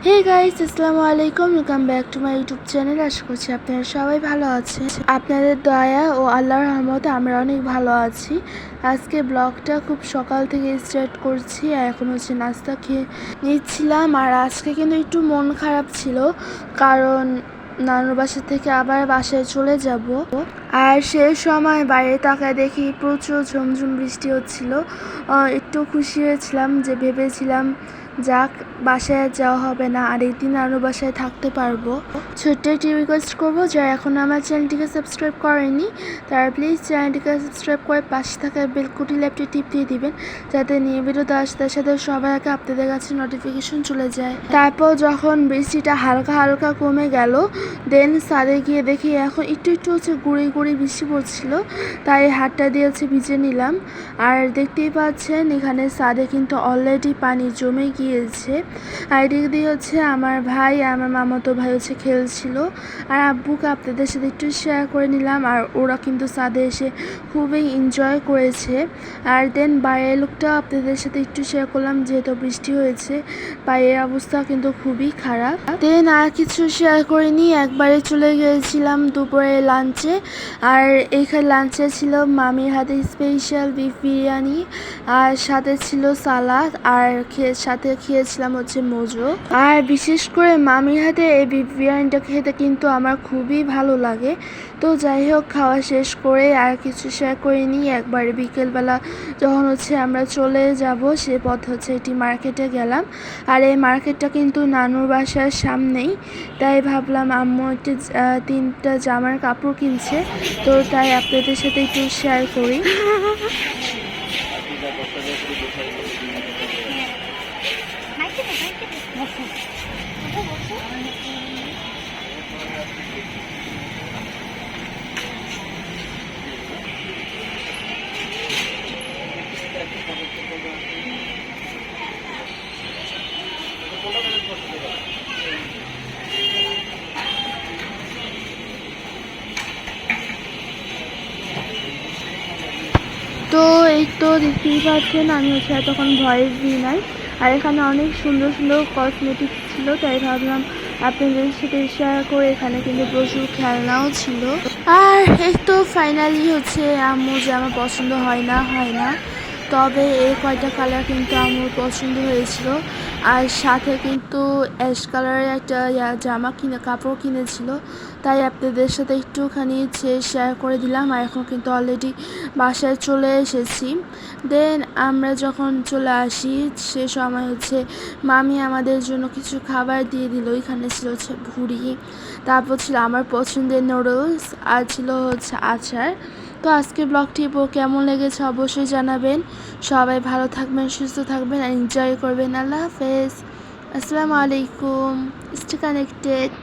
হে guys, আসসালামু আলাইকুম। Welcome back to my YouTube channel. আশা করছি আপনারা সবাই ভালো আছেন। আপনাদের দয়া ও আল্লাহর রহমতে আমরা অনেক ভালো আছি। আজকে ব্লগটা খুব সকাল থেকে স্টার্ট করছি, আর এখন হচ্ছে নাস্তা খেয়ে নিচ্ছিলাম। আর আজকে কিন্তু একটু মন খারাপ ছিল, কারণ নানুর বাসা থেকে আবার বাসায় চলে যাব। আর সে সময় বাইরে তাকায় দেখি প্রচুর ঝুমঝুম বৃষ্টি হচ্ছিল। একটু খুশি হয়েছিলাম, যে ভেবেছিলাম যাক বাসায় যাওয়া হবে না, আর একদিন আরও বাসায় থাকতে পারবো। ছোট্ট একটি রিকোয়েস্ট করবো, যারা এখন আমার চ্যানেলটিকে সাবস্ক্রাইব করেনি তারা প্লিজ চ্যানেলটিকে সাবস্ক্রাইব করে পাশে থাকা বেলকুটি ল্যাপটি টিপ দিয়ে দিবেন, যাতে নিয়ে ভিডিও দেওয়ার সাথে সাথে সবার আগে আপনাদের কাছে নোটিফিকেশন চলে যায়। তারপর যখন বৃষ্টিটা হালকা হালকা কমে গেল, দেন ছাদে গিয়ে দেখি এখন একটু একটু হচ্ছে গুঁড়ি গুঁড়ি বৃষ্টি পড়ছিল, তাই হাতটা দিয়ে হচ্ছে ভিজে নিলাম। আর দেখতেই পাচ্ছেন এখানে ছাদে কিন্তু অলরেডি পানি জমে গিয়েছে। আর এদিক দিয়ে হচ্ছে আমার ভাই আর আমার মামাতো ভাই হচ্ছে খেলছিল, আর আব্বুকে আপনাদের সাথে একটু শেয়ার করে নিলাম। আর ওরা কিন্তু ছাদে এসে খুবই এনজয় করেছে। আর দেন বাইরের লোকটা আপনাদের সাথে একটু শেয়ার করলাম, যেহেতু বৃষ্টি হয়েছে বাইরের অবস্থা কিন্তু খুবই খারাপ। দেন আর কিছু শেয়ার করিনি, একবারে চলে গিয়েছিলাম দুপুরে লাঞ্চে। আর এইখানে লাঞ্চে ছিল মামির হাতে স্পেশাল বিফ বিরিয়ানি, আর সাথে ছিল সালাদ, আর সাথে খেয়েছিলাম হচ্ছে মোজো। আর বিশেষ করে মামির হাতে এই বিফ বিরিয়ানিটা খেতে কিন্তু আমার খুবই ভালো লাগে। তো যাই হোক, খাওয়া শেষ করে আর কিছু শেয়ার করিনি। একবারে বিকেলবেলা যখন হচ্ছে আমরা চলে যাব, সে পথ হচ্ছে একটি মার্কেটে গেলাম। আর এই মার্কেটটা কিন্তু নানুর বাসার সামনেই, তাই ভাবলাম আম্মু একটি 3টা জামার কাপড় কিনছে, তো তাই আপনাদের সাথে একটু শেয়ার করি। তো এই তো দেখতেই পাচ্ছেন আমি হচ্ছে তখন ভয়েস দিই নাই, আর এখানে অনেক সুন্দর সুন্দর কসমেটিক্স ছিল, তাই ভাবলাম আপনাদের সাথে শেয়ার করে। এখানে কিন্তু প্রচুর খেলনাও ছিল। আর এই তো ফাইনালি হচ্ছে আম্মু যে আমার পছন্দ হয় না, তবে এই কয়টা কালার কিন্তু আমার পছন্দ হয়েছিল। আর সাথে কিন্তু অ্যাশ কালারের একটা কাপড় কিনেছিল, তাই আপনাদের সাথে একটুখানি শেয়ার করে দিলাম। আর এখন কিন্তু অলরেডি বাসায় চলে এসেছি। দেন আমরা যখন চলে আসি সে সময় হচ্ছে মামি আমাদের জন্য কিছু খাবার দিয়ে দিল। এখানে ছিল হচ্ছে ভুড়ি, তারপর ছিল আমার পছন্দের নুডলস, আর ছিল হচ্ছে আচার। তো আজকের ব্লগটি কেমন লেগেছে অবশ্যই জানাবেন। সবাই ভালো থাকবেন, সুস্থ থাকবেন, আর এনজয় করবেন। আল্লাহ হাফেজ, আসসালামু আলাইকুম। Stay connected.